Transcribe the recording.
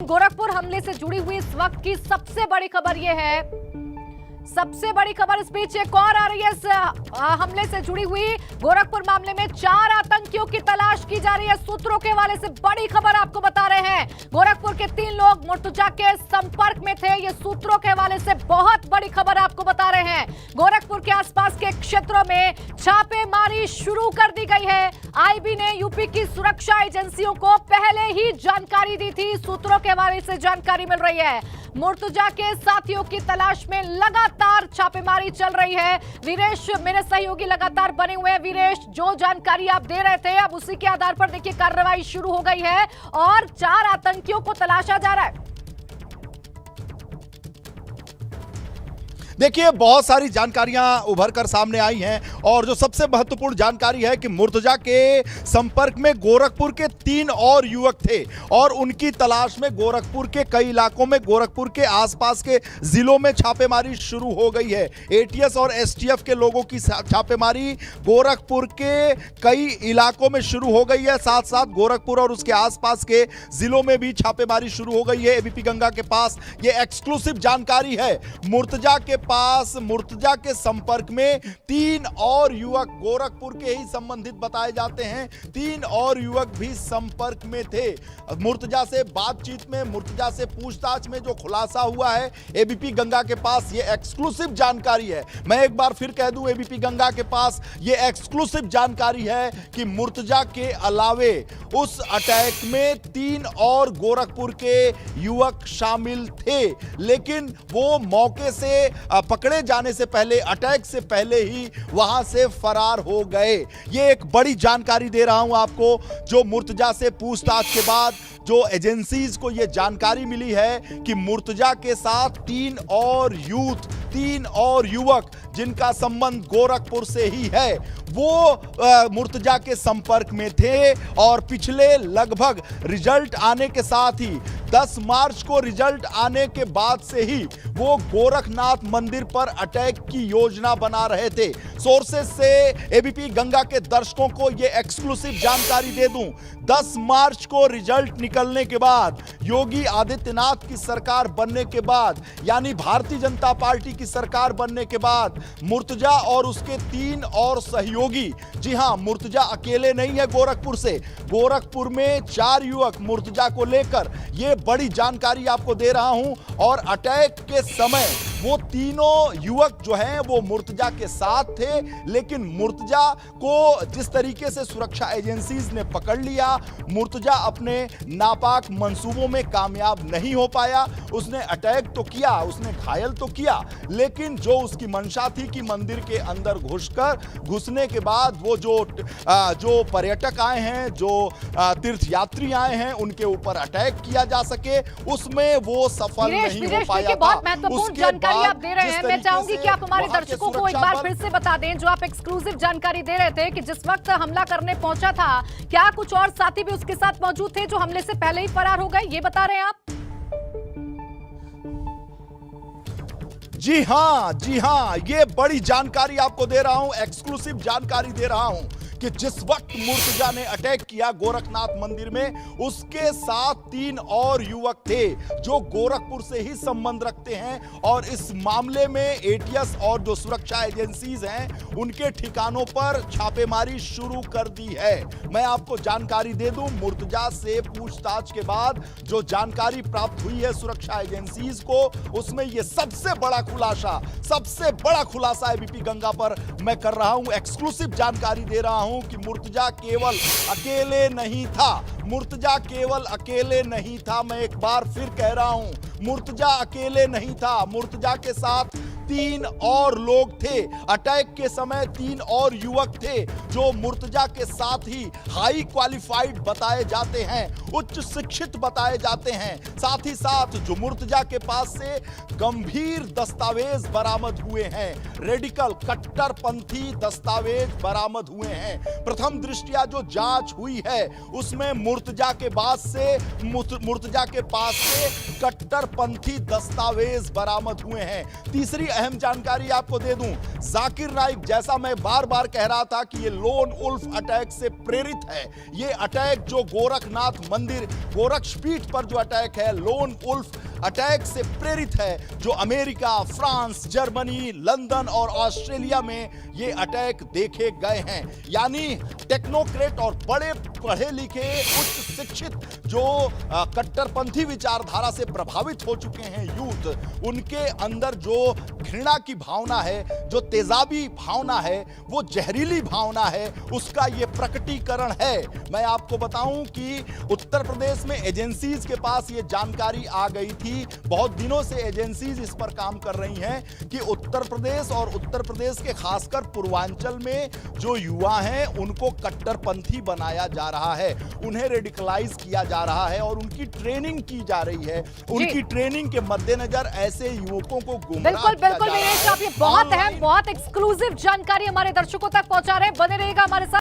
गोरखपुर हमले से जुड़ी हुई इस वक्त की सबसे बड़ी खबर यह है, सबसे बड़ी खबर इस बीच एक और आ रही है। इस हमले से जुड़ी हुई गोरखपुर मामले में 4 आतंकियों की तलाश की जा रही है। सूत्रों के हवाले से बड़ी खबर आपको बता रहे हैं। गोरखपुर के 3 लोग मुर्तजा के संपर्क में थे। ये सूत्रों के हवाले से बहुत बड़ी खबर आपको बता रहे हैं। गोरखपुर के आसपास के क्षेत्रों में छापेमारी शुरू कर दी गई है। आईबी ने यूपी की सुरक्षा एजेंसियों को पहले ही जानकारी दी थी। सूत्रों के हवाले से जानकारी मिल रही है, मुर्तजा के साथियों की तलाश में लगातार छापेमारी चल रही है। वीरेश मेरे सहयोगी लगातार बने हुए हैं। वीरेश, जो जानकारी आप दे रहे थे अब उसी के आधार पर देखिए कार्रवाई शुरू हो गई है और 4 आतंकियों को तलाशा जा रहा है। देखिए, बहुत सारी जानकारियां उभर कर सामने आई हैं और जो सबसे महत्वपूर्ण जानकारी है कि मुर्तजा के संपर्क में गोरखपुर के 3 और युवक थे और उनकी तलाश में गोरखपुर के कई इलाकों में, गोरखपुर के आसपास के जिलों में छापेमारी शुरू हो गई है। एटीएस और एसटीएफ के लोगों की छापेमारी गोरखपुर के कई इलाकों में शुरू हो गई है। साथ साथ गोरखपुर और उसके आसपास के जिलों में भी छापेमारी शुरू हो गई है। एबीपी गंगा के पास यह एक्सक्लूसिव जानकारी है। मुर्तजा के संपर्क में 3 और युवक गोरखपुर के ही संबंधित बताए जाते हैं। 3 और युवक भी संपर्क में थे। मुर्तजा से बातचीत में, मुर्तजा से पूछताछ में जो खुलासा हुआ है, एबीपी गंगा के पास ये एक्सक्लूसिव जानकारी है। मैं एक बार फिर कह दूं, एबीपी गंगा के पास ये एक्सक्लूसिव जानकारी है कि मुर्तजा के अलावे उस अटैक में 3 और गोरखपुर के युवक शामिल थे, लेकिन वो मौके से पकड़े जाने से पहले, अटैक से पहले ही वहां से फरार हो गए। ये एक बड़ी जानकारी दे रहा हूं आपको। जो मुर्तजा से पूछताछ के बाद जो एजेंसीज को यह जानकारी मिली है कि मुर्तजा के साथ 3 और युवक जिनका संबंध गोरखपुर से ही है, वो मुर्तजा के संपर्क में थे और पिछले लगभग रिजल्ट आने के साथ ही 10 मार्च को रिजल्ट आने के बाद से ही वो गोरखनाथ मंदिर पर अटैक की योजना बना रहे थे। सोर्सेस से एबीपी गंगा के दर्शकों को यह एक्सक्लूसिव जानकारी दे दूं, 10 मार्च को रिजल्ट निकलने के बाद, योगी आदित्यनाथ की सरकार बनने के बाद, यानी भारतीय जनता पार्टी की सरकार बनने के बाद, मुर्तजा और उसके 3 और सहयोगी, जी हां, मुर्तजा अकेले नहीं है गोरखपुर से, गोरखपुर में 4 युवक मुर्तजा को लेकर, यह बड़ी जानकारी आपको दे रहा हूं। और अटैक के समय वो तीनों युवक जो हैं वो मुर्तजा के साथ थे, लेकिन मुर्तजा को जिस तरीके से सुरक्षा एजेंसीज ने पकड़ लिया, मुर्तजा अपने नापाक मंसूबों में कामयाब नहीं हो पाया। उसने अटैक तो किया, उसने घायल तो किया, लेकिन जो उसकी मंशा थी कि मंदिर के अंदर घुसने के बाद वो जो पर्यटक आए हैं, जो तीर्थयात्री आए हैं, उनके ऊपर अटैक किया जा सके, उसमें वो सफल नहीं हो पाया था। बहुत महत्वपूर्ण जानकारी आप दे रहे हैं। मैं चाहूंगी कि आप हमारे दर्शकों को एक बार फिर से बता दें, जो आप एक्सक्लूसिव जानकारी दे रहे थे कि जिस वक्त हमला करने पहुंचा था, क्या कुछ और साथी भी उसके साथ मौजूद थे जो हमले से पहले ही फरार हो गए, ये बता रहे हैं आप? जी हां, ये बड़ी जानकारी आपको दे रहा हूं, एक्सक्लूसिव जानकारी दे रहा हूं कि जिस वक्त मुर्तजा ने अटैक किया गोरखनाथ मंदिर में, उसके साथ 3 और युवक थे जो गोरखपुर से ही संबंध रखते हैं और इस मामले में एटीएस और जो सुरक्षा एजेंसीज हैं उनके ठिकानों पर छापेमारी शुरू कर दी है। मैं आपको जानकारी दे दूं, मुर्तजा से पूछताछ के बाद जो जानकारी प्राप्त हुई है सुरक्षा एजेंसीज को, उसमें यह सबसे बड़ा खुलासा एबीपी गंगा पर मैं कर रहा हूं, एक्सक्लूसिव जानकारी दे रहा हूं कि मुर्तजा केवल अकेले नहीं था। मैं एक बार फिर कह रहा हूं, मुर्तजा अकेले नहीं था, मुर्तजा के साथ 3 और लोग थे। अटैक के समय 3 और युवक थे जो मुर्तजा के साथ ही हाई क्वालिफाइड बताए जाते हैं, उच्च शिक्षित बताए जाते हैं। साथ ही साथ जो मुर्तजा के पास से गंभीर दस्तावेज बरामद हुए हैं, रेडिकल कट्टरपंथी दस्तावेज बरामद हुए हैं। प्रथम दृष्टया जो जांच हुई है उसमें मुर्तजा के पास से कट्टरपंथी दस्तावेज बरामद हुए हैं। तीसरी अहम जानकारी आपको दे दूं, जाकिर नाइक, जैसा मैं बार बार कह रहा था कि ये लोन वुल्फ अटैक से प्रेरित है। ये अटैक जो गोरखनाथ मंदिर, गोरक्षपीठ पर जो अटैक है, लोन वुल्फ अटैक से प्रेरित है, जो अमेरिका, फ्रांस, जर्मनी, लंदन और ऑस्ट्रेलिया में ये अटैक देखे गए हैं। यानी टेक्नोक्रेट और बड़े पढ़े लिखे उच्च शिक्षित जो कट्टरपंथी विचारधारा से प्रभावित हो चुके हैं यूथ, उनके अंदर जो घृणा की भावना है, जो तेजाबी भावना है, वो जहरीली भावना है, उसका ये प्रकटीकरण है। मैं आपको बताऊं कि उत्तर प्रदेश में एजेंसीज के पास ये जानकारी आ गई थी, बहुत दिनों से एजेंसीज इस पर काम कर रही हैं कि उत्तर प्रदेश और उत्तर प्रदेश के खासकर पूर्वांचल में जो युवा हैं उनको कट्टरपंथी बनाया जा रहा है, उन्हें रेडिकलाइज किया जा रहा है और उनकी ट्रेनिंग की जा रही है। उनकी ट्रेनिंग के मद्देनजर ऐसे युवकों को गुमराह बिल्कुल किया बिल्कुल जा रहा वीरेश, है। आप ये बहुत अहम, बहुत एक्सक्लूसिव जानकारी हमारे दर्शकों तक पहुंचा रहे हैं। बने रहेगा हमारे साथ।